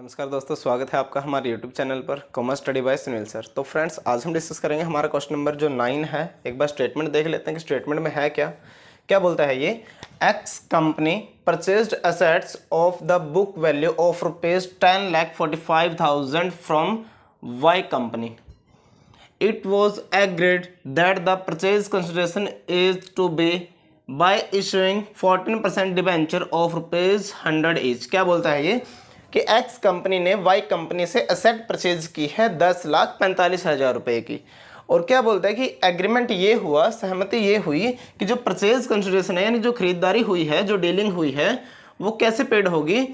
नमस्कार दोस्तों, स्वागत है आपका हमारे यूट्यूब चैनल पर commerce study bye Sunil sir. तो फ्रेंड्स, आज हम डिस्कस करेंगे हमारा क्वेश्चन नंबर जो 9 है। एक बार स्टेटमेंट देख लेते हैं कि स्टेटमेंट में है क्या क्या बोलता है। ये X company purchased assets of the book value of ₹10,45,000 from Y company. It was agreed that the purchase consideration is to be by issuing 14% debenture of ₹100 each। क्या बोलता है ये कि एक्स कंपनी ने वाई कंपनी से asset purchase की है 10,45,000 रुपए की। और क्या बोलता है कि एग्रीमेंट ये हुआ, सहमति ये हुई कि जो परचेज कंसिडरेशन है यानी जो खरीदारी हुई है, जो डीलिंग हुई है, वो कैसे पेड होगी।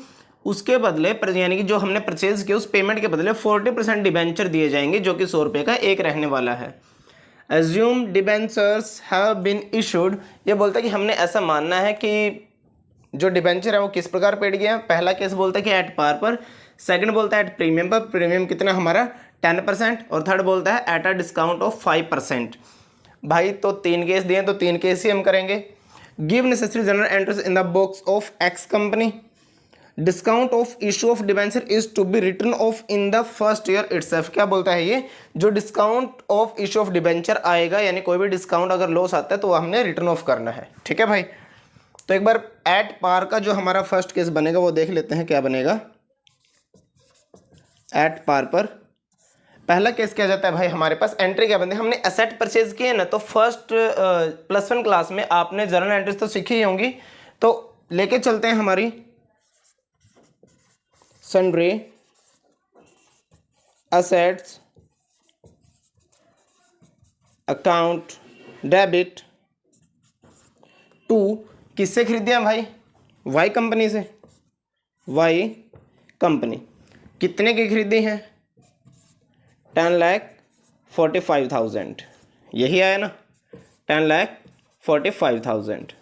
उसके बदले यानी कि जो हमने परचेज किया उस पेमेंट के बदले 40% डिबेंचर दिए जाएंगे जो कि 100 रुपये का एक रहने वाला है। Assume debentures have been issued. ये बोलता है कि हमने ऐसा मानना है कि जो डिबेंचर है वो किस प्रकार पेड गया। पहला केस बोलता है कि एट पार पर, सेकंड बोलता है एट प्रीमियम पर। प्रीमियम कितना हमारा 10%। और थर्ड बोलता है एट अ डिस्काउंट ऑफ 5%। भाई तो 3 केस दिए तो 3 केस ही हम करेंगे। Give necessary journal entries in the books of X company. Discount of issue of debenture is to be written off in the first year itself. क्या बोलता है ये, जो discount of issue of debenture आएगा यानी कोई भी डिस्काउंट अगर लॉस आता है तो वो हमने रिटर्न ऑफ करना है। ठीक है भाई, तो एक बार एट पार का जो हमारा फर्स्ट केस बनेगा वो देख लेते हैं क्या बनेगा। एट पार पर पहला केस क्या जाता है भाई, हमारे पास एंट्री क्या बनती है। हमने एसेट परचेज किए ना, तो फर्स्ट +1 क्लास में आपने जर्नल एंट्रीज तो सीखी ही होंगी। तो लेके चलते हैं हमारी sundry assets account debit to. किससे खरीदे हैं भाई, वाई कंपनी से। वाई कंपनी कितने की खरीदी है, 10,45,000। यही आया ना, 10,45,000।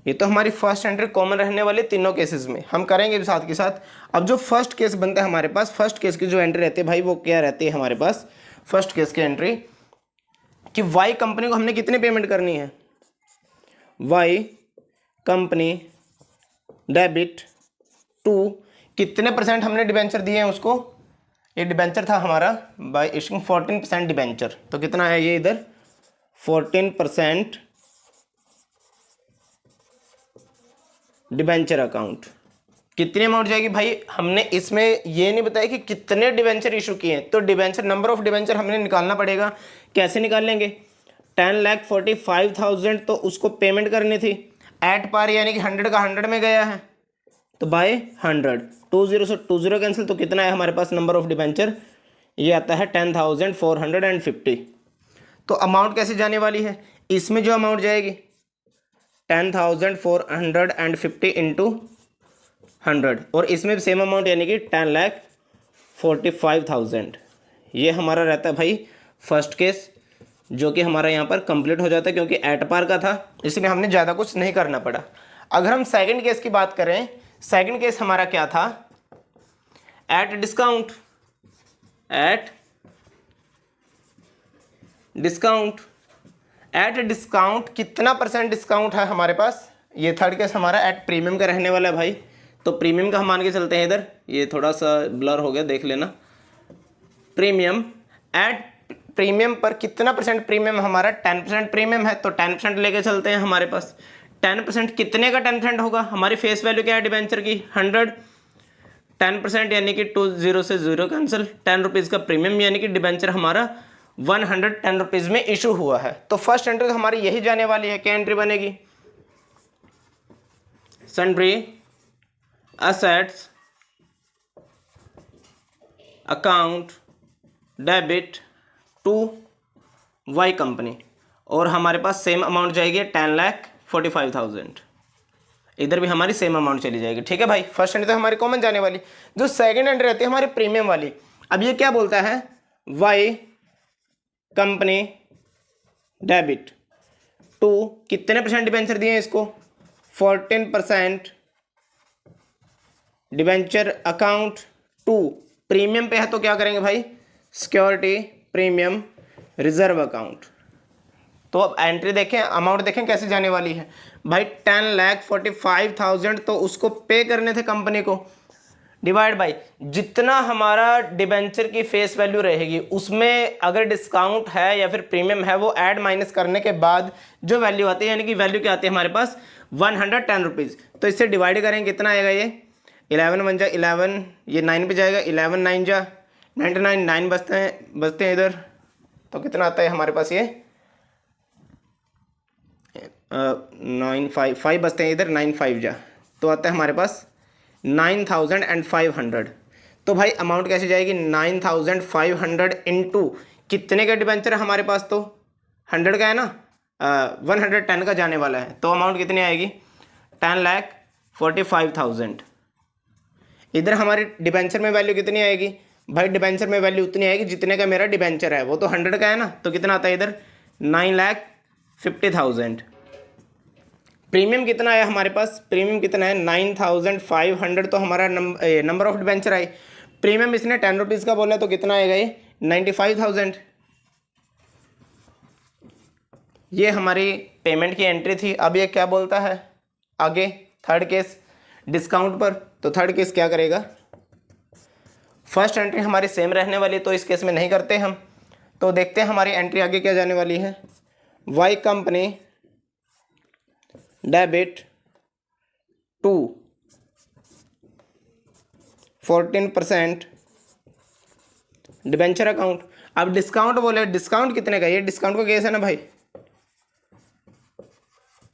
ये तो हमारी फर्स्ट एंट्री कॉमन रहने वाले तीनों केसेस में हम करेंगे साथ के साथ। अब जो फर्स्ट केस बनता है हमारे पास, फर्स्ट केस की जो एंट्री रहती है भाई वो क्या रहती है हमारे पास। फर्स्ट केस की एंट्री कि वाई कंपनी को हमने कितनी पेमेंट करनी है। वाई कंपनी डेबिट टू, कितने % हमने डिबेंचर दिए हैं उसको। ये डिबेंचर था हमारा बाय इशूइंग 14% डिबेंचर। तो कितना है ये इधर 14% डिबेंचर अकाउंट। कितनी अमाउंट जाएगी भाई, हमने इसमें ये नहीं बताया कि कितने डिबेंचर इशू किए हैं। तो डिबेंचर, नंबर ऑफ डिबेंचर हमने निकालना पड़ेगा। कैसे निकाल लेंगे, 10,45,000 तो उसको पेमेंट करनी थी। एट पार यानी कि 100 का 100 में गया है तो बाय 100, 20 से 20 कैंसिल। तो कितना है हमारे पास नंबर ऑफ डिबेंचर, ये आता है 10,450। तो अमाउंट कैसे जाने वाली है, इसमें जो अमाउंट जाएगी 10,450 इंटू 100 और इसमें सेम अमाउंट यानी कि 10,45,000। ये हमारा रहता है भाई फर्स्ट केस, जो कि हमारा यहाँ पर कंप्लीट हो जाता है क्योंकि एट पार का था, इसलिए हमने ज़्यादा कुछ नहीं करना पड़ा। अगर हम सेकंड केस की बात करें, सेकंड केस हमारा क्या था, at discount. At discount, at discount कितना % डिस्काउंट है हमारे पास। ये थर्ड केस हमारा एट प्रीमियम का रहने वाला है भाई। तो प्रीमियम का हम मान के चलते हैं इधर, ये थोड़ा सा ब्लर हो गया देख लेना। प्रीमियम, एट प्रीमियम पर कितना % प्रीमियम हमारा, 10% प्रीमियम है तो 10% लेके चलते हैं हमारे पास। 10% कितने का 10% होगा, हमारी फेस वैल्यू क्या है डिबेंचर की 100। 10% यानी कि 20 से 0 कैंसिल। 10 रुपीज़ का प्रीमियम यानी कि डिबेंचर हमारा 110 रुपीज़ में इशू हुआ है। तो फर्स्ट एंट्री हमारी यही जाने वाली है। क्या एंट्री बनेगी, sundry assets account debit to Y company. और हमारे पास सेम अमाउंट जाएगी 10,45,000। इधर भी हमारी सेम अमाउंट चली जाएगी। ठीक है भाई, फर्स्ट एंट्री तो हमारी कॉमन जाने वाली। जो सेकंड एंट्री रहती है हमारी प्रीमियम वाली, अब ये क्या बोलता है, वाई कंपनी डेबिट टू, कितने % डिबेंचर दिए हैं इसको, 14% डिबेंचर अकाउंट टू। प्रीमियम पे है तो क्या करेंगे भाई, सिक्योरिटी प्रीमियम रिजर्व अकाउंट। तो अब एंट्री देखें, अमाउंट देखें कैसे जाने वाली है भाई। 10,45,000 तो उसको पे करने थे कंपनी को, डिवाइड बाई जितना हमारा डिबेंचर की फेस वैल्यू रहेगी उसमें अगर डिस्काउंट है या फिर प्रीमियम है वो ऐड माइनस करने के बाद जो वैल्यू आती है, यानी कि वैल्यू क्या आती है हमारे पास 110 रुपीज़। तो इससे डिवाइड करेंगे कितना आएगा, ये 11 1 जा 11, ये 9 पे जाएगा, 11 9 जा 99, 9 बचते हैं इधर, तो कितना आता है हमारे पास ये 9 5 बचते हैं इधर, 9 5 जा, तो आता है हमारे पास 9500। तो भाई अमाउंट कैसे जाएगी, 9500 इंटू कितने का डिबेंचर है हमारे पास, तो 100 का है ना, 110 का जाने वाला है, तो अमाउंट कितनी आएगी 10,45,000। इधर हमारी डिबेंचर में वैल्यू कितनी आएगी भाई, डिबेंचर में वैल्यू उतनी आएगी जितने का मेरा डिबेंचर है, वो तो 100 का है ना, तो कितना आता है इधर 9,50,000। प्रीमियम कितना आया हमारे पास, प्रीमियम कितना है 9,500, तो हमारा number of debenture I. Premium इसने 10 रुपीज़ का बोला, तो कितना आएगा ये 95,000। ये हमारी पेमेंट की एंट्री थी। अब ये क्या बोलता है आगे, थर्ड केस डिस्काउंट पर, तो थर्ड केस क्या करेगा, फर्स्ट एंट्री हमारी सेम रहने वाली, तो इस केस में नहीं करते हम। तो देखते हैं हमारी एंट्री आगे क्या जाने वाली है, Y company debit to 14% debenture account. अब डिस्काउंट बोले, डिस्काउंट कितने का, ये डिस्काउंट का केस है ना भाई,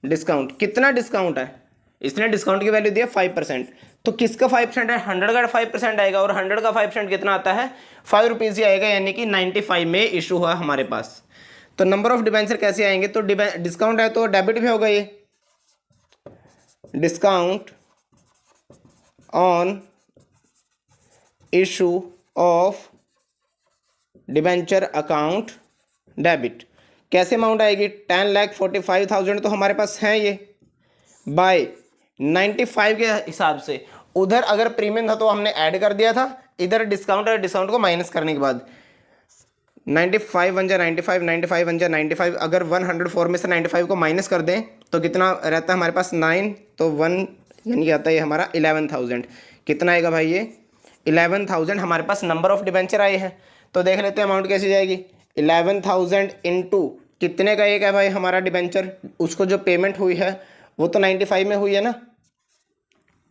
डिस्काउंट कितना डिस्काउंट है, इसने डिस्काउंट की वैल्यू दिया 5%, तो किसका 5% है, 100 का 5% आएगा, और 100 का 5% कितना आता है 5 रुपीज़ ही आएगा, यानी कि 95 में इशू हुआ हमारे पास। तो नंबर ऑफ डिबेंचर कैसे आएंगे, तो डिस्काउंट है तो डेबिट भी होगा, ये discount on issue of debenture account debit. कैसे अमाउंट आएगी, 10,45,000 तो हमारे पास है ये, बाय 95 के हिसाब से। उधर अगर प्रीमियम था तो हमने ऐड कर दिया था, इधर डिस्काउंट है, डिस्काउंट को माइनस करने के बाद 95 1 जा 95, 95 1 जा 95, अगर 104 में से 95 को माइनस कर दें तो कितना रहता है हमारे पास 9, तो 1 यानी कि आता है हमारा 11,000। कितना आएगा भाई ये 11,000 हमारे पास नंबर ऑफ डिबेंचर आए हैं। तो देख लेते हैं अमाउंट कैसे जाएगी, 11,000 इंटू कितने का एक है भाई हमारा डिबेंचर, उसको जो पेमेंट हुई है वो तो 95 में हुई है ना,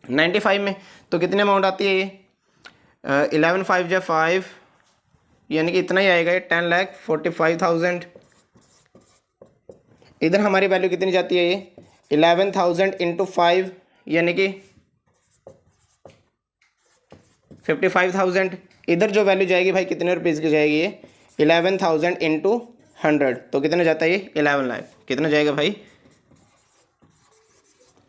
95 में, तो कितने अमाउंट आती है ये 11 5 जा 5, यानी कि इतना ही आएगा ये 10,45,000। इधर हमारी वैल्यू कितनी जाती है ये 11,000 इंटू 5, यानी कि 55,000। इधर जो वैल्यू जाएगी भाई कितने रुपीज़ की जाएगी ये 11,000 इंटू 100, तो कितना जाता है ये 11 लाख। कितना जाएगा भाई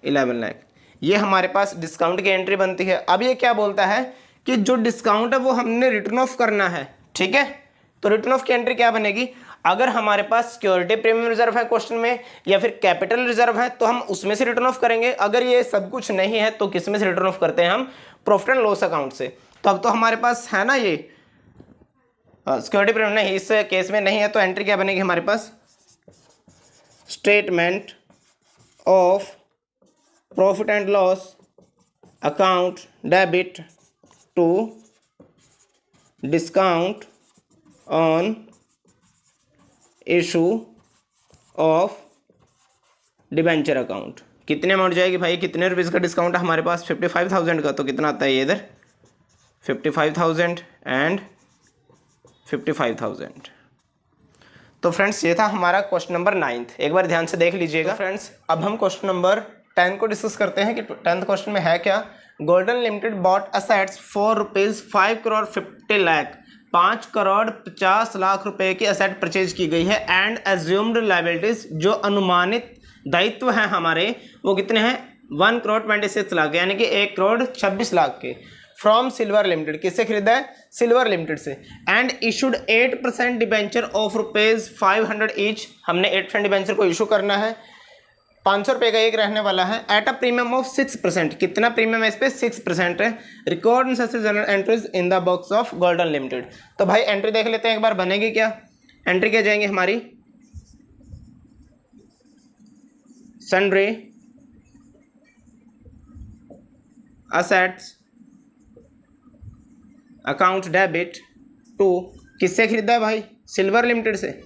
11 लाख। ये हमारे पास डिस्काउंट की एंट्री बनती है। अब ये क्या बोलता है कि जो डिस्काउंट है वो हमने रिटर्न ऑफ करना है, ठीक है। तो रिटर्न ऑफ की एंट्री क्या बनेगी, अगर हमारे पास सिक्योरिटी प्रीमियम रिजर्व है क्वेश्चन में या फिर कैपिटल रिजर्व है तो हम उसमें से रिटर्न ऑफ करेंगे। अगर ये सब कुछ नहीं है तो किस में से रिटर्न ऑफ करते हैं हम, प्रॉफिट एंड लॉस अकाउंट से। तो अब तो हमारे पास है ना ये सिक्योरिटी प्रीमियम, नहीं इस केस में नहीं है, तो एंट्री क्या बनेगी हमारे पास, statement of profit and loss account debit to discount on issue of debenture account. कितने अमाउंट जाएगी भाई, कितने रुपीज़ का डिस्काउंट है हमारे पास 55,000 का, तो कितना आता है ये इधर 55,000 एंड 55,000। तो फ्रेंड्स ये था हमारा क्वेश्चन नंबर 9। एक बार ध्यान से देख लीजिएगा। तो फ्रेंड्स अब हम क्वेश्चन नंबर 10 को डिस्कस करते हैं कि 10th क्वेश्चन में है क्या। Golden limited bot assets for rupees 5 crore 50 lakh, 5 crore 50 lakh रुपए की असेट परचेज की गई है एंड एज्यूम्ड लायबिलिटीज, जो अनुमानित दायित्व हैं हमारे वो कितने हैं 1 करोड़ 26 लाख, यानी कि 1 करोड़ 26 लाख के, फ्रॉम सिल्वर लिमिटेड। किससे खरीदा है, सिल्वर लिमिटेड से। And issued 8% debenture of rupees 500 each, हमने 8% डिबेंचर को इशू करना है, 500 रुपये का एक रहने वाला है, एट अ प्रीमियम ऑफ 6%। कितना प्रीमियम है इस पर 6% है। Record general entries in the box of golden limited. तो भाई एंट्री देख लेते हैं एक बार, बनेगी क्या एंट्री, क्या जाएंगे हमारी sundry assets account debit to, किससे खरीदा है भाई? सिल्वर लिमिटेड से।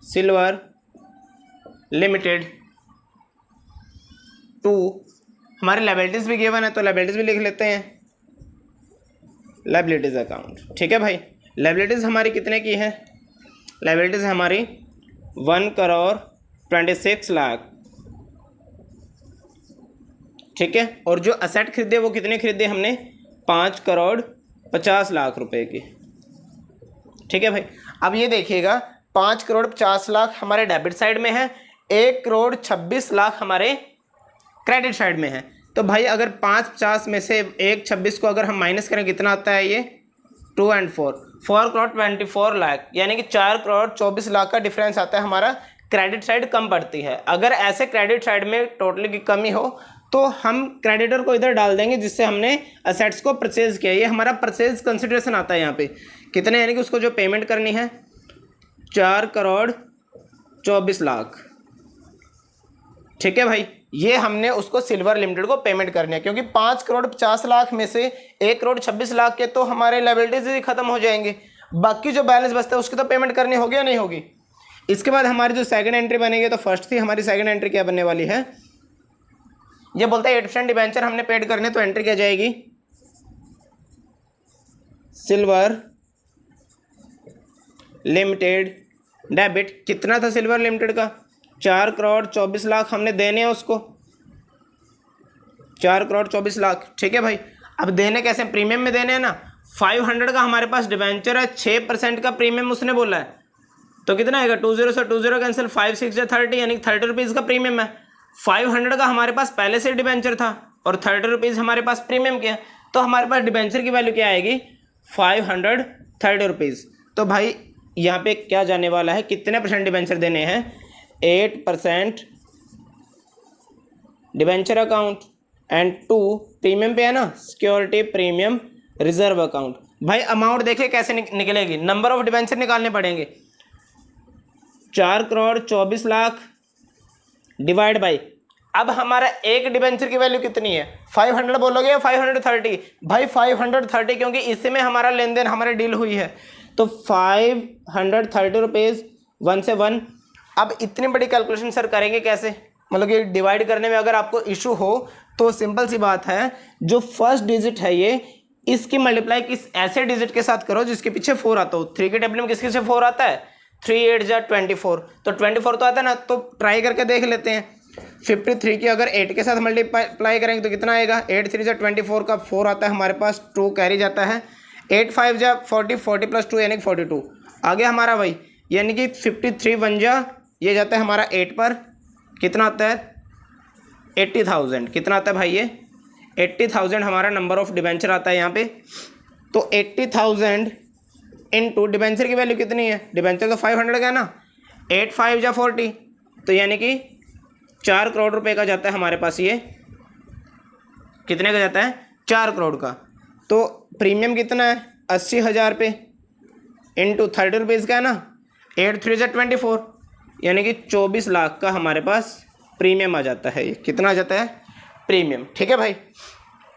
सिल्वर लिमिटेड टू, हमारे लायबिलिटीज भी गिवन है तो लायबिलिटीज भी लिख लेते हैं, लायबिलिटीज अकाउंट। ठीक है भाई, लायबिलिटीज हमारी कितने की है? लायबिलिटीज हमारी 1,26,00,000। ठीक है, और जो असेट खरीदे वो कितने खरीदे हमने? 5,50,00,000 रुपए की। ठीक है भाई, अब ये देखिएगा 5,50,00,000 हमारे डेबिट साइड में है, 1,26,00,000 हमारे क्रेडिट साइड में है। तो भाई अगर 5,50 में से 1,26 को अगर हम माइनस करें कितना आता है? ये 2 and 4,24,00,000, यानी कि 4,24,00,000 का डिफरेंस आता है हमारा। क्रेडिट साइड कम पड़ती है। अगर ऐसे क्रेडिट साइड में टोटल की कमी हो तो हम क्रेडिटर को इधर डाल देंगे जिससे हमने असेट्स को परचेज किया। ये हमारा परचेज कंसिडरेशन आता है यहाँ पे कितने, यानी कि उसको जो पेमेंट करनी है 4,24,00,000। ठीक है भाई, ये हमने उसको सिल्वर लिमिटेड को पेमेंट करनी है, क्योंकि 5,50,00,000 में से 1,26,00,000 के तो हमारे लायबिलिटीज ही खत्म हो जाएंगे, बाकी जो बैलेंस बचता है उसकी तो पेमेंट करनी होगी या नहीं होगी। इसके बाद हमारी जो सेकंड एंट्री बनेगी, तो फर्स्ट थी हमारी सेकंड एंट्री क्या बनने वाली है? ये बोलता है 8% डिबेंचर हमने पेड करने, तो एंट्री क्या जाएगी? Silver limited debit. कितना था सिल्वर लिमिटेड का? 4,24,00,000 हमने देने हैं उसको, 4,24,00,000। ठीक है भाई, अब देने कैसे? प्रीमियम में देने हैं ना। 500 का हमारे पास डिबेंचर है, 6% का प्रीमियम उसने बोला है, तो कितना आएगा? 20 से 20 कैंसिल, 5 6 या 30, यानी 30 रुपीज़ का प्रीमियम है। 500 का हमारे पास पहले से डिबेंचर था और 30 रुपीज़ हमारे पास प्रीमियम किया, तो हमारे पास डिबेंचर की वैल्यू क्या आएगी? 530 रुपीज़। तो भाई यहाँ पे क्या जाने वाला है? कितने परसेंट डिबेंचर देने हैं? 8% डिबेंचर अकाउंट एंड 2 प्रीमियम पे है ना, सिक्योरिटी प्रीमियम रिजर्व अकाउंट। भाई अमाउंट देखिए कैसे निकलेगी, नंबर ऑफ डिबेंचर निकालने पड़ेंगे। 4,24,00,000 डिवाइड बाई, अब हमारा एक डिबेंचर की वैल्यू कितनी है? 500 बोलोगे या 530? भाई 530, क्योंकि इसी में हमारा लेन देन हमारी डील हुई है, तो 530 रुपीज़ 1 से 1। अब इतनी बड़ी कैलकुलेशन सर करेंगे कैसे? मतलब कि डिवाइड करने में अगर आपको इशू हो तो सिंपल सी बात है, जो फर्स्ट डिजिट है ये, इसकी मल्टीप्लाई किस ऐसे डिजिट के साथ करो जिसके पीछे 4 आता हो। 3 के टेबल में किसके पीछे 4 आता है? 3 8 जा 24, तो 24 तो आता है ना, तो ट्राई करके देख लेते हैं। 53 की अगर 8 के साथ मल्टीप्लाई करेंगे तो कितना आएगा? 8 3 जा 24 का 4 आता है हमारे पास, 2 कैरी जाता है, 8 5 जा 40, 40 + 2 यानी 42 आ गया हमारा भाई, यानी कि 53 1 जा ये जाता है हमारा 8 पर, कितना आता है? 80,000। कितना आता है भाई? ये 80,000 हमारा नंबर ऑफ डिबेंचर आता है यहाँ पे। तो 80,000 इनटू डिबेंचर की वैल्यू कितनी है? डिबेंचर तो 500 का है ना, 8 5 जा 40, तो यानी कि 4 करोड़ रुपए का जाता है हमारे पास। ये कितने का जाता है? 4 करोड़ का। तो प्रीमियम कितना है? 80,000 पे इंटू 30 रुपीज़ का है ना, 8 3 जा 24, यानी कि 24 लाख का हमारे पास प्रीमियम आ जाता है। ये कितना आ जाता है? प्रीमियम। ठीक है भाई,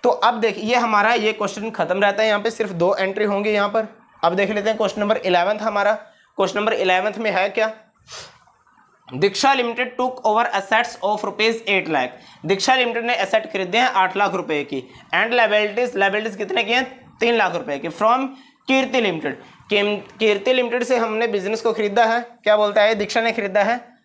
तो अब देखिए ये हमारा ये क्वेश्चन खत्म रहता है। यहाँ पे सिर्फ 2 एंट्री होंगी यहाँ पर। अब देख लेते हैं क्वेश्चन नंबर 11 हमारा। क्वेश्चन नंबर 11 में है क्या? Diksha limited took over assets of ₹8 lakh. Diksha limited ने एसेट खरीदे हैं 8 लाख रुपए की, एंड लायबिलिटीज कितने की हैं? 3 लाख रुपए की, from Kirti limited. Kirti limited से हमने बिजनेस को खरीदा है। क्या बोलता है? दीक्षा ने खरीदा है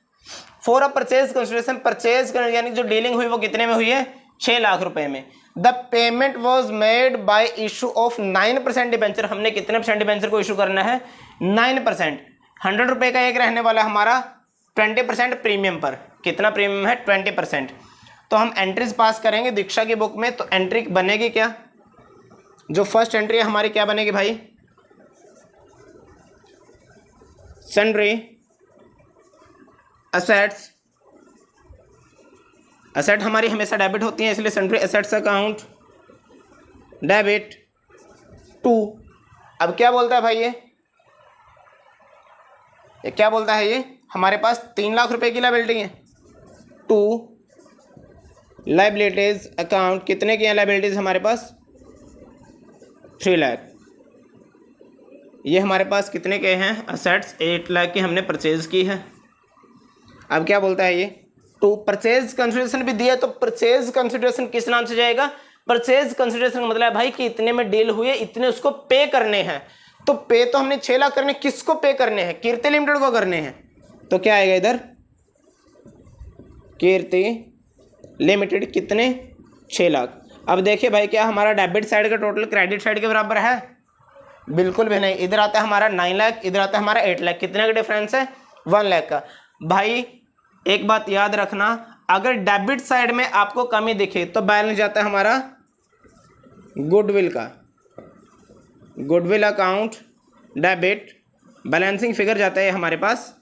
for a purchase consideration. Purchase यानी जो डीलिंग हुई वो कितने में हुई है? 6 लाख रुपए में। The payment was made by issue of 9% debenture. हमने कितने परसेंट डिबेंचर को इशू करना है? 9%। 100 रुपए का एक रहने वाला हमारा 20% प्रीमियम पर। कितना प्रीमियम है? 20%। तो हम एंट्रीज पास करेंगे दीक्षा की बुक में, तो एंट्री बनेगी क्या? जो फर्स्ट एंट्री है हमारी क्या बनेगी भाई? Sundry assets. असेट हमारी हमेशा डेबिट होती है, इसलिए sundry assets account debit to. अब क्या बोलता है भाई? ये क्या बोलता है? ये हमारे पास 3 लाख रुपए की लायबिलिटी है। टू लायबिलिटीज अकाउंट, कितने की हैं लायबिलिटीज हमारे पास? 3 लाख। ये हमारे पास कितने के हैं असेट्स, 8 लाख की हमने परचेज की है। अब क्या बोलता है ये, टू परचेज कंसिडरेशन भी दिया, तो परचेज कंसिडरेशन किस नाम से जाएगा, परचेज कंसिडरेशन का मतलब है भाई कि इतने में डील हुए, इतने उसको पे करने हैं। तो पे तो हमने 6 लाख करने, किसको पे करने हैं, कीर्ति लिमिटेड को करने हैं। तो क्या आएगा इधर, कीर्ति लिमिटेड कितने, 6 लाख। अब देखिए भाई क्या हमारा डेबिट साइड का टोटल क्रेडिट साइड के बराबर है, बिल्कुल भी नहीं। इधर आता है हमारा 9 लाख, इधर आता है हमारा 8 लाख, कितने का डिफरेंस है, 1 लाख का। भाई एक बात याद रखना, अगर डेबिट साइड में आपको कमी दिखे तो बैलेंस जाता है हमारा गुडविल का, goodwill account debit, balancing figure जाता है हमारे पास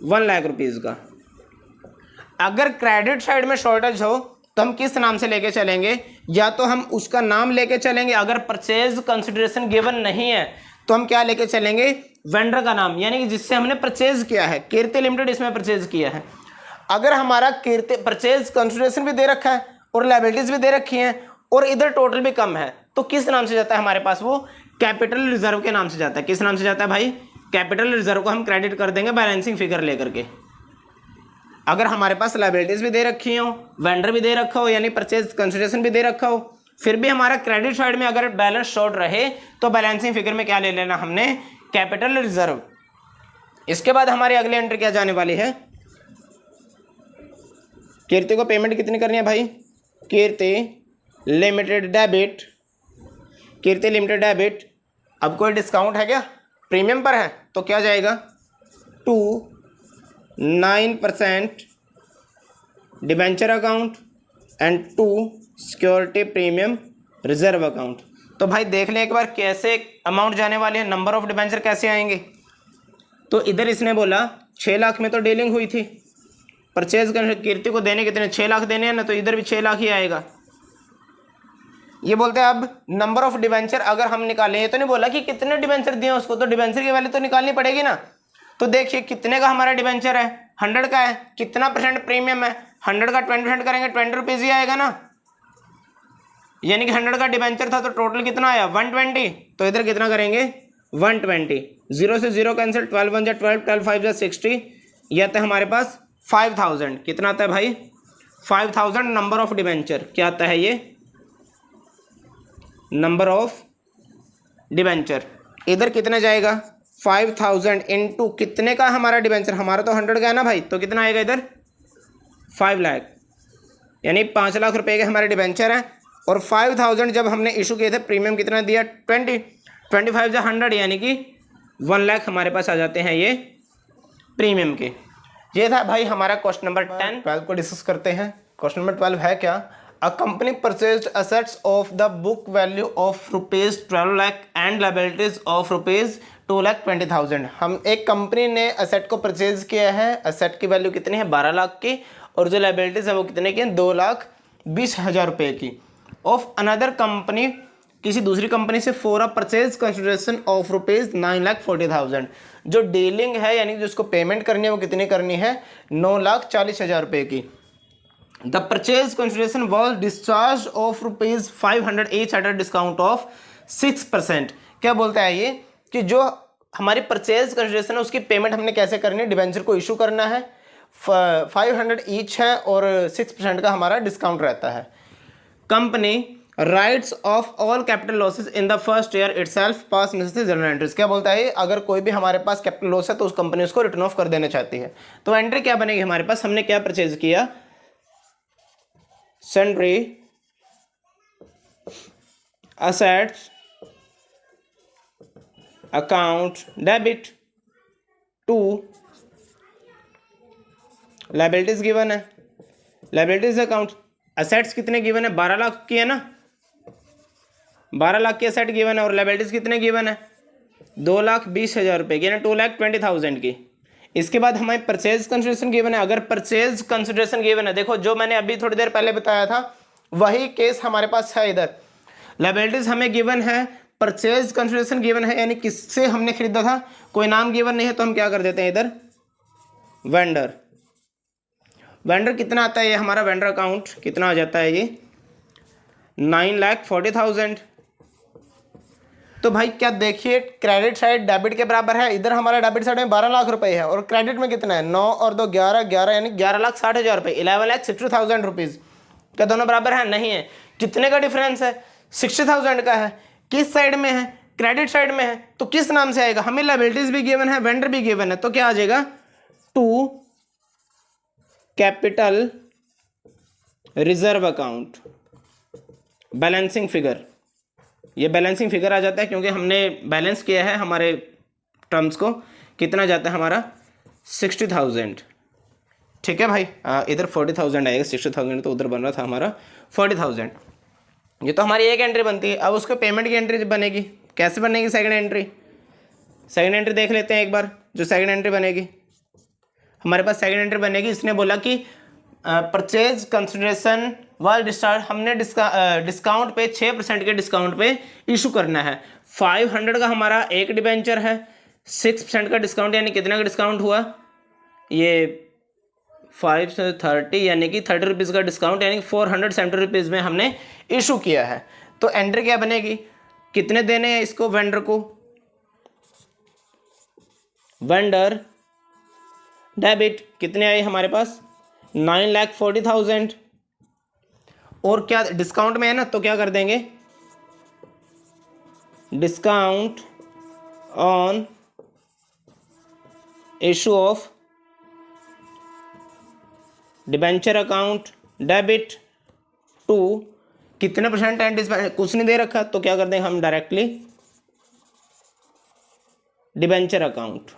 1 लाख रुपीज़ का। अगर क्रेडिट साइड में शॉर्टेज हो तो हम किस नाम से लेके चलेंगे, या तो हम उसका नाम लेके चलेंगे, अगर परचेज कंसिडरेशन गिवन नहीं है तो हम क्या लेके चलेंगे, वेंडर का नाम, यानी कि जिससे हमने परचेज किया है, कीर्ति लिमिटेड इसमें परचेज किया है। अगर हमारा कीर्ति परचेज कंसिडरेशन भी दे रखा है और लायबिलिटीज भी दे रखी हैं और इधर टोटल भी कम है, तो किस नाम से जाता है हमारे पास, वो कैपिटल रिजर्व के नाम से जाता है। किस नाम से जाता है भाई, कैपिटल रिजर्व को हम क्रेडिट कर देंगे बैलेंसिंग फिगर लेकर के। अगर हमारे पास लायबिलिटीज भी दे रखी हो, वेंडर भी दे रखा हो, यानी परचेज कंसिडरेशन भी दे रखा हो, फिर भी हमारा क्रेडिट साइड में अगर बैलेंस शॉर्ट रहे तो बैलेंसिंग फिगर में क्या ले लेना हमने, कैपिटल रिजर्व। इसके बाद हमारी अगली एंट्री क्या जाने वाली है, कीर्ति को पेमेंट कितनी करनी है भाई, कीर्ति लिमिटेड डेबिट, कीर्ति लिमिटेड डेबिट। अब कोई डिस्काउंट है क्या, प्रीमियम पर है, तो क्या जाएगा 9% debenture account and 2 security premium reserve account. तो भाई देख ले एक बार कैसे अमाउंट जाने वाले हैं, नंबर ऑफ डिबेंचर कैसे आएंगे। तो इधर इसने बोला 6 लाख में तो डीलिंग हुई थी, परचेज करने कीर्ति को देने कितने, 6 लाख देने हैं ना, तो इधर भी 6 लाख ही आएगा। ये बोलते हैं अब नंबर ऑफ डिबेंचर अगर हम निकालें, ये तो नहीं बोला कि कितने डिबेंचर दिए उसको, तो डिबेंचर की वैल्यू तो निकालनी पड़ेगी ना। तो देखिए कितने का हमारा डिबेंचर है, 100 का है, कितना परसेंट प्रीमियम है, 100 का 20% करेंगे 20 रुपीज़ ही आएगा ना, यानी कि 100 का डिबेंचर था तो टोटल कितना आया 120। तो इधर कितना करेंगे 120, 0 से 0 कैंसिल, 12 1 जा 12, 12 5 जा 60, यह आता है हमारे पास 5000। कितना आता है भाई 5000 नंबर ऑफ डिबेंचर। क्या आता है ये नंबर ऑफ डिबेंचर। इधर कितना जाएगा 5000 इंटू कितने का हमारा डिबेंचर, हमारा तो 100 का है ना भाई, तो कितना आएगा इधर 5 लाख, यानी 5 लाख रुपए के हमारे डिबेंचर हैं। और 5000 जब हमने इशू किए थे, प्रीमियम कितना दिया 20, 25 जा 100, यानी कि 1 लाख हमारे पास आ जाते हैं ये प्रीमियम के। ये था भाई हमारा क्वेश्चन नंबर 10। 12 को डिस्कस करते हैं। क्वेश्चन नंबर 12 है क्या, a company purchased assets of the book value of ₹12 lakh and liabilities of ₹2,20,000। हम एक कंपनी ने असेट को परचेज किया है, असेट की वैल्यू कितनी है 12 लाख की, और जो लायबिलिटीज है वो कितने की 2,20,000 रुपये की। ऑफ अनदर कंपनी, किसी दूसरी कंपनी से for a purchase consideration of ₹9,40,000। जो डीलिंग है यानी जिसको पेमेंट करनी है वो कितनी करनी है 9,40,000 रुपये की। The purchase consideration was discharge of ₹500 each at a discount of 6%। क्या बोलता है ये कि जो हमारी परचेज कंसिडरेशन है उसकी पेमेंट हमने कैसे करनी है, डिबेंचर को इशू करना है, 500 ईच है और 6% का हमारा डिस्काउंट रहता है। Company rights of all capital losses in the first year itself pass necessary journal entries. क्या बोलता है अगर कोई भी हमारे पास कैपिटल लॉस है तो उस कंपनी उसको रिटर्न ऑफ कर देना चाहती है। तो एंट्री क्या बनेगी हमारे पास, हमने क्या परचेज किया, sundry assets account debit to liabilities given है, लायबिलिटीज अकाउंट, असेट्स कितने गिवन है 12 लाख की है ना, 12 लाख की असेट गिवन है और लायबिलिटीज कितने गिवन है 2,20,000 रुपये की, यानी 2,20,000 की। इसके बाद हमें परचेज कंसिडरेशन गिवन है। अगर परचेज कंसिडरेशन गिवन है, देखो जो मैंने अभी थोड़ी देर पहले बताया था वही केस हमारे पास है। इधर लायबिलिटीज हमें गिवन है, परचेज कंसिडरेशन गिवन है, यानी किससे हमने खरीदा था, कोई नाम गिवन नहीं है तो हम क्या कर देते हैं इधर वेंडर। वेंडर कितना आता है ये हमारा वेंडर अकाउंट कितना आ जाता है ये 9,40,000। तो भाई क्या देखिए, क्रेडिट साइड डेबिट के बराबर है, इधर हमारा डेबिट साइड में 12 लाख रुपए है और क्रेडिट में कितना है 9 और 2 11, 11 यानी 11,60,000 रुपये, 11,60,000 रुपीज़। क्या दोनों बराबर है? नहीं है। कितने का डिफरेंस है? 60,000 का है। किस साइड में है? क्रेडिट साइड में है। तो किस नाम से आएगा? हमें लायबिलिटीज भी गिवन है, वेंडर भी गिवन है, तो क्या आ जाएगा? To capital reserve account, balancing figure. ये बैलेंसिंग फिगर आ जाता है क्योंकि हमने बैलेंस किया है हमारे टर्म्स को। कितना जाता है हमारा? 60,000। ठीक है भाई, इधर 40,000 आएगा, 60,000 तो उधर बन रहा था हमारा 40,000। ये तो हमारी एक एंट्री बनती है। अब उसको पेमेंट की एंट्री बनेगी, कैसे बनेगी? Second entry. सेकंड एंट्री देख लेते हैं एक बार। जो सेकंड एंट्री बनेगी हमारे पास, सेकंड एंट्री बनेगी, इसने बोला कि परचेज कंसिडरेशन वाल डिस्चार्ज, हमने डिस्काउंट पे 6% के डिस्काउंट पे इशू करना है। 500 का हमारा एक डिबेंचर है, 6% का डिस्काउंट यानी कितना का डिस्काउंट हुआ? ये 5 से 30 यानी कि 30 रुपीज़ का डिस्काउंट यानी 470 रुपीज़ में हमने इशू किया है। तो एंट्री क्या बनेगी? कितने देने हैं इसको वेंडर को? वेंडर डेबिट कितने आए हमारे पास? 9,40,000। और क्या डिस्काउंट में है ना, तो क्या कर देंगे? Discount on issue of debenture account debit to कितने परसेंट है? कुछ नहीं दे रखा, तो क्या कर देंगे हम? Directly debenture account.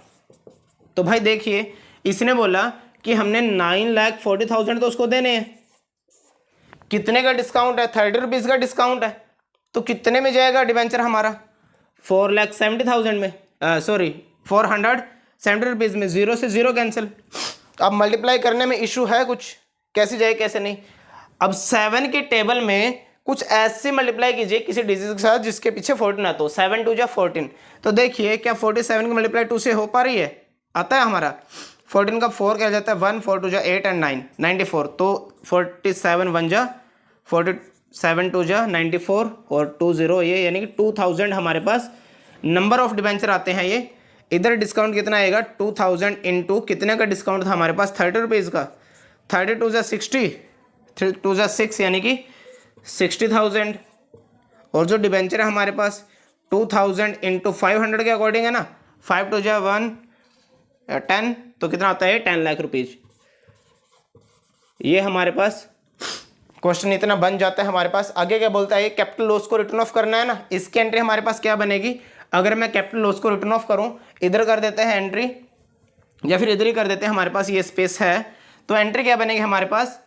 तो भाई देखिए, इसने बोला कि हमने 9,40,000 तो उसको देने हैं। कितने का डिस्काउंट है? 30 रुपीज़ का डिस्काउंट है। तो कितने में जाएगा डिबेंचर हमारा? 4,70,000 में, सॉरी 470 रुपीज़ में। 0 से 0 कैंसिल। अब मल्टीप्लाई करने में इशू है कुछ, कैसे जाए कैसे नहीं। अब 7 की टेबल में कुछ ऐसे मल्टीप्लाई कीजिए किसी डिजिट के साथ जिसके पीछे 14 आता हो। 7 2 जा 14। तो देखिए क्या 47 की मल्टीप्लाई 2 से हो पा रही है? आता है हमारा। 14 का 4 क्या जाता है? 1, 4 2 जा 8 एंड 9 94। तो 47 1 जा 47 2 जा 94 और 2 0 ये यानी कि 2000 हमारे पास नंबर ऑफ डिबेंचर आते हैं। ये इधर डिस्काउंट कितना आएगा? 2000 इंटू कितने का डिस्काउंट था हमारे पास? 30 रुपीज़ का। 30 2 जा 60, 2 जा 6 यानी कि 60,000। और जो डिबेंचर है हमारे पास 2000 इंटू 500 के अकॉर्डिंग है ना। 5 2 जा 1 10, तो कितना आता है? 10 लाख रुपीज़। ये हमारे पास क्वेश्चन इतना बन जाता है हमारे पास। आगे क्या बोलता है? कैपिटल लॉस को रिटर्न ऑफ करना है ना। इसकी एंट्री हमारे पास क्या बनेगी? अगर मैं कैपिटल लॉस को रिटर्न ऑफ करूं, इधर कर देते हैं एंट्री या फिर इधर ही कर देते हैं, हमारे पास ये स्पेस है। तो एंट्री क्या बनेगी हमारे पास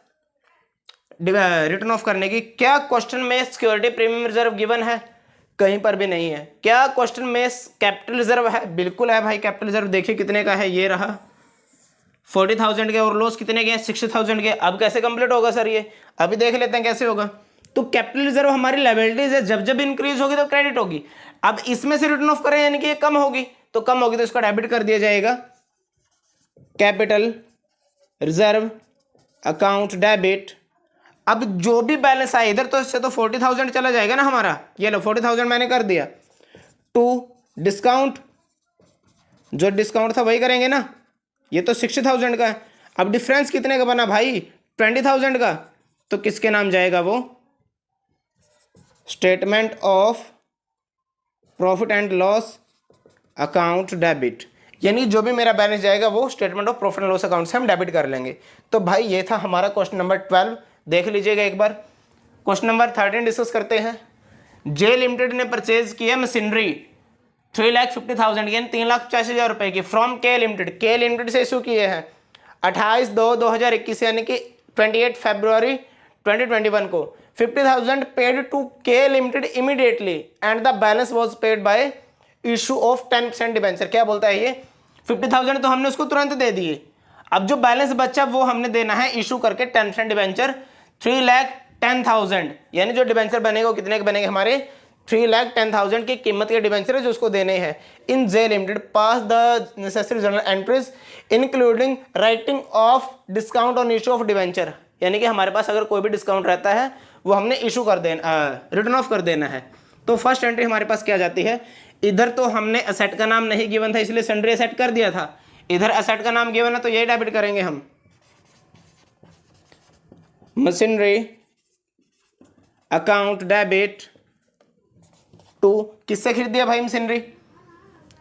रिटर्न ऑफ करने की? क्या क्वेश्चन में सिक्योरिटी प्रीमियम रिजर्व गिवन है? कहीं पर भी नहीं है। क्या क्वेश्चन में कैपिटल रिजर्व है? बिल्कुल है भाई। कैपिटल रिजर्व देखिए कितने का है, ये रहा 40,000 के। और लॉस कितने के हैं? 60,000 के। अब कैसे कंप्लीट होगा सर ये? अभी देख लेते हैं कैसे होगा। तो कैपिटल रिजर्व हमारी लायबिलिटीज है, जब जब इंक्रीज होगी तो क्रेडिट होगी। अब इसमें से रिटर्न ऑफ करें यानी कि ये कम होगी, तो कम होगी तो इसका डेबिट कर दिया जाएगा। Capital reserve account debit. अब जो भी बैलेंस आए इधर तो इससे तो 40,000 चला जाएगा ना हमारा। ये लो 40,000 मैंने कर दिया। टू डिस्काउंट, जो डिस्काउंट था वही करेंगे ना। ये तो 60,000 का है। अब डिफरेंस कितने का बना भाई? 20,000 का। तो किसके नाम जाएगा वो? Statement of profit and loss account debit. यानी जो भी मेरा बैलेंस जाएगा वो statement of profit and loss account से हम डेबिट कर लेंगे। तो भाई ये था हमारा क्वेश्चन नंबर 12। देख लीजिएगा एक बार। क्वेश्चन नंबर 13 डिस्कस करते हैं। जे लिमिटेड ने परचेज किया मशीनरी 3,50,000 यानी 3,85,000 रुपए की फ्रॉम के लिमिटेड। के लिमिटेड से इशू किए हैं 28/2/2021 यानी कि 28 फरवरी 2021 को। 50,000 पेड टू के limited immediately and the balance was paid by issue of 10% debenture. क्या बोलता है ये? 50,000 तो हमने उसको तुरंत दे दिए। अब जो बैलेंस बचा वो हमने देना है इशू करके 10% डिबेंचर 3,10,000 यानी जो डिबेंचर बनेगा वो कितने के बनेंगे हमारे? 3,10,000 की कीमत के डिबेंचर जो उसको देने हैं। In J limited pass the necessary journal entries including writing off discount on issue of debenture. यानी कि हमारे पास अगर कोई भी डिस्काउंट रहता है वो हमने इशू कर देना, रिटर्न ऑफ कर देना है। तो फर्स्ट एंट्री हमारे पास क्या जाती है, इधर तो हमने असेट का नाम नहीं गिवन था इसलिए सन्ड्री असेट कर दिया था, इधर असेट का नाम गिवन है तो यही डेबिट करेंगे हम। मशीनरी अकाउंट डेबिट टू, किससे खरीद दिया भाई मशीनरी,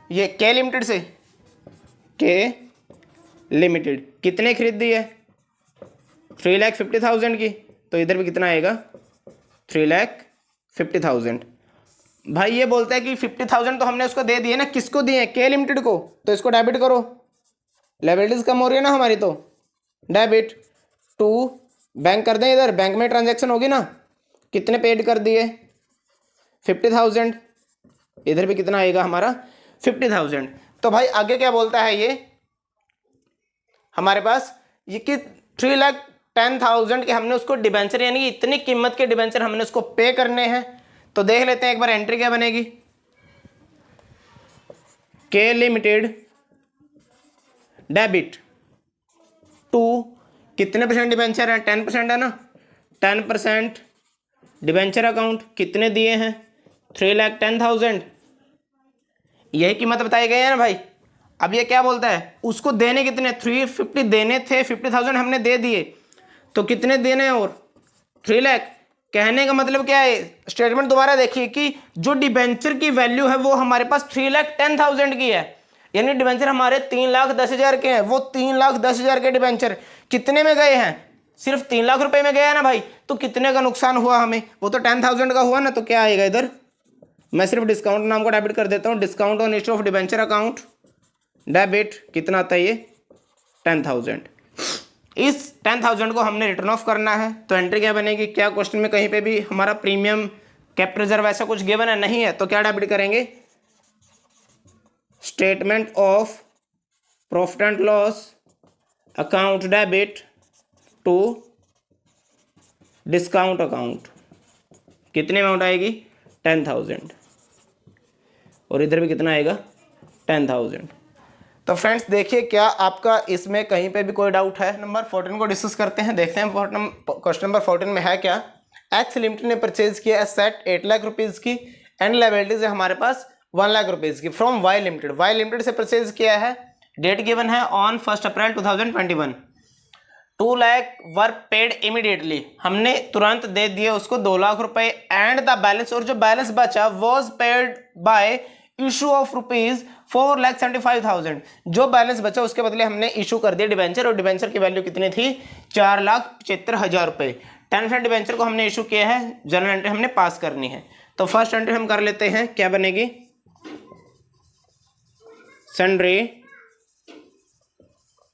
ये के लिमिटेड से, के लिमिटेड कितने खरीद दी है 3,50,000 की, तो इधर भी कितना आएगा 3,50,000। भाई ये बोलता है कि 50,000 तो हमने उसको दे दिए ना, किसको दिए, के लिमिटेड को, तो इसको डेबिट करो, लायबिलिटीज कम हो रही है ना हमारी, तो डेबिट टू बैंक कर दें, इधर बैंक में ट्रांजैक्शन होगी ना, कितने पेड कर दिए 50,000, इधर भी कितना आएगा हमारा 50,000। तो भाई आगे क्या बोलता है ये हमारे पास, ये कि 3,10,000 के हमने उसको डिबेंचर यानी कि इतनी कीमत के डिबेंचर हमने उसको पे करने हैं। तो देख लेते हैं एक बार एंट्री क्या बनेगी, के लिमिटेड डेबिट टू कितने परसेंट डिबेंचर है, 10% है ना, 10% डिबेंचर अकाउंट कितने दिए हैं 3,10,000, यही कीमत बताई गई है ना भाई। अब ये क्या बोलता है, उसको देने कितने 350 देने थे, 50,000 हमने दे दिए, तो कितने देने हैं और 3 लाख। कहने का मतलब क्या है, स्टेटमेंट दोबारा देखिए कि जो डिबेंचर की वैल्यू है वो हमारे पास 3,10,000 की है, यानी डिबेंचर हमारे 3,10,000 के हैं, वो 3,10,000 के डिबेंचर कितने में गए हैं, सिर्फ 3 लाख रुपए में गया है ना भाई, तो कितने का नुकसान हुआ हमें, वो तो 10,000 का हुआ ना। तो क्या आएगा इधर, मैं सिर्फ डिस्काउंट नाम को डेबिट कर देता हूँ, discount on issue of debenture account debit कितना आता है ये 10,000। इस 10,000 को हमने रिटर्न ऑफ करना है, तो एंट्री क्या बनेगी, क्या क्वेश्चन में कहीं पे भी हमारा प्रीमियम कैप रिजर्व ऐसा कुछ गिवन है, नहीं है, तो क्या डेबिट करेंगे, statement of profit and loss account debit to discount account, कितने अमाउंट आएगी 10,000, और इधर भी कितना आएगा 10,000। तो फ्रेंड्स देखिए क्या आपका इसमें कहीं पे भी कोई डाउट है। नंबर 14 को डिस्कस करते हैं, देखते हैं क्वेश्चन नंबर 14 में है क्या। एक्स लिमिटेड ने परचेज किया एसेट 8 लाख रुपीज़ की एंड लायबिलिटीज है हमारे पास 1 लाख रुपीज़ की from Y limited. Y limited से परचेज किया है, डेट गिवन है on 1 April 2021। 2 lakh were paid immediately, हमने तुरंत दे दिए उसको 2 लाख रुपए एंड द बैलेंस, और जो बैलेंस बचा was paid by issue of rupees 4,75,000, जो बैलेंस बचा उसके बदले हमने इशू कर दिया डिबेंचर, और डिबेंचर की वैल्यू कितनी थी 4,75,000 रुपए। 10% डिबेंचर को हमने इशू किया है, जर्नल एंट्री हमने पास करनी है। तो फर्स्ट एंट्री हम कर लेते हैं, क्या बनेगी, sundry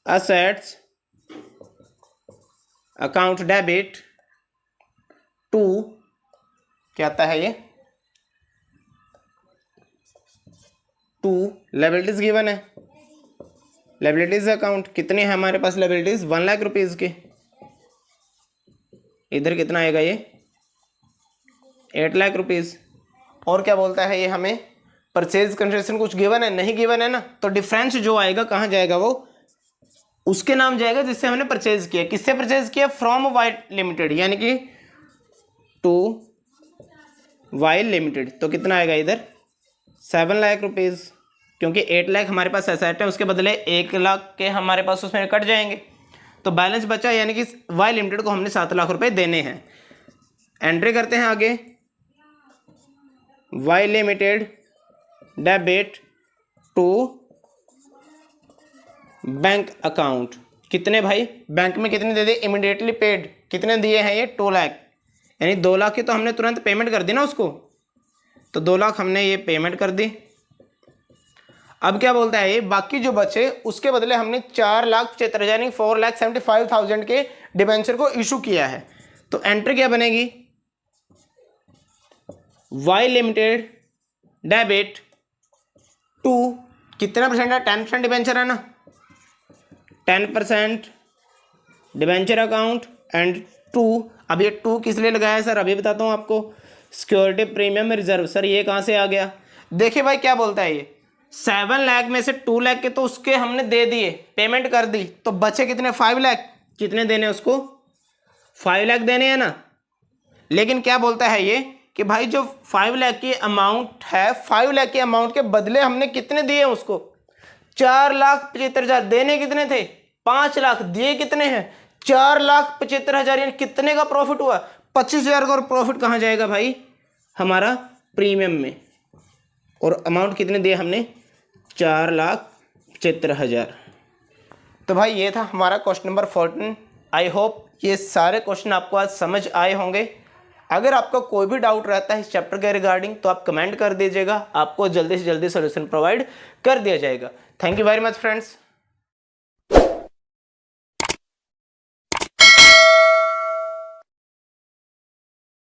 assets account debit to, क्या आता है ये, टू लायबिलिटीज गिवन है, लायबिलिटीज अकाउंट कितनी है हमारे पास लायबिलिटीज 1 लाख रुपीज की, इधर कितना आएगा ये 8 लाख रुपीज। और क्या बोलता है ये हमें, परचेज कंसिडरेशन कुछ गिवन है, नहीं गिवन है ना, तो डिफरेंस जो आएगा कहाँ जाएगा, वो उसके नाम जाएगा जिससे हमने परचेज किया। किससे परचेज किया, फ्रॉम वाई लिमिटेड, यानी कि टू वाई लिमिटेड, तो कितना आएगा इधर 7 लाख रुपीज़, क्योंकि 8 लाख हमारे पास एसेट है, उसके बदले 1 लाख के हमारे पास उसमें कट जाएंगे, तो बैलेंस बचा, यानी कि वाई लिमिटेड को हमने 7 लाख रुपए देने हैं। एंट्री करते हैं आगे, Y limited debit to bank account, कितने भाई बैंक में कितने दे दिए, इमीडिएटली पेड कितने दिए हैं ये 2 लाख, यानी 2 लाख की तो हमने तुरंत पेमेंट कर दी ना उसको, तो 2 लाख हमने ये पेमेंट कर दी। अब क्या बोलता है ये, बाकी जो बचे उसके बदले हमने 4,75,000 यानी 4,75,000 के डिबेंचर को इशू किया है। तो एंट्री क्या बनेगी, वाई लिमिटेड डेबिट टू, कितना परसेंट है 10% डिबेंचर है ना, 10% डिबेंचर अकाउंट एंड टू, अब ये टू किस लिए लगाया है सर, अभी बताता हूँ आपको, सिक्योरिटी प्रीमियम रिजर्व। सर ये कहाँ से आ गया, देखिए भाई क्या बोलता है ये, 7 लाख में से 2 लाख के तो उसके हमने दे दिए, पेमेंट कर दी, तो बचे कितने 5 लाख, कितने देने उसको 5 लाख देने हैं ना। लेकिन क्या बोलता है ये कि भाई जो 5 लाख की अमाउंट है, 5 लाख के अमाउंट के बदले हमने कितने दिए उसको, 4,75,000। देने कितने थे, 5 लाख, दिए कितने हैं, 4,75,000। यानी कितने का प्रॉफिट हुआ, 25,000 का। और प्रॉफिट कहाँ जाएगा भाई, हमारा प्रीमियम में। और अमाउंट कितने दिए हमने, 4,75,000। तो भाई ये था हमारा क्वेश्चन नंबर 14। आई होप ये सारे क्वेश्चन आपको आज समझ आए होंगे। अगर आपका कोई भी डाउट रहता है इस चैप्टर के रिगार्डिंग तो आप कमेंट कर दीजिएगा, आपको जल्दी से जल्दी सोल्यूशन प्रोवाइड कर दिया जाएगा। Thank you very much friends.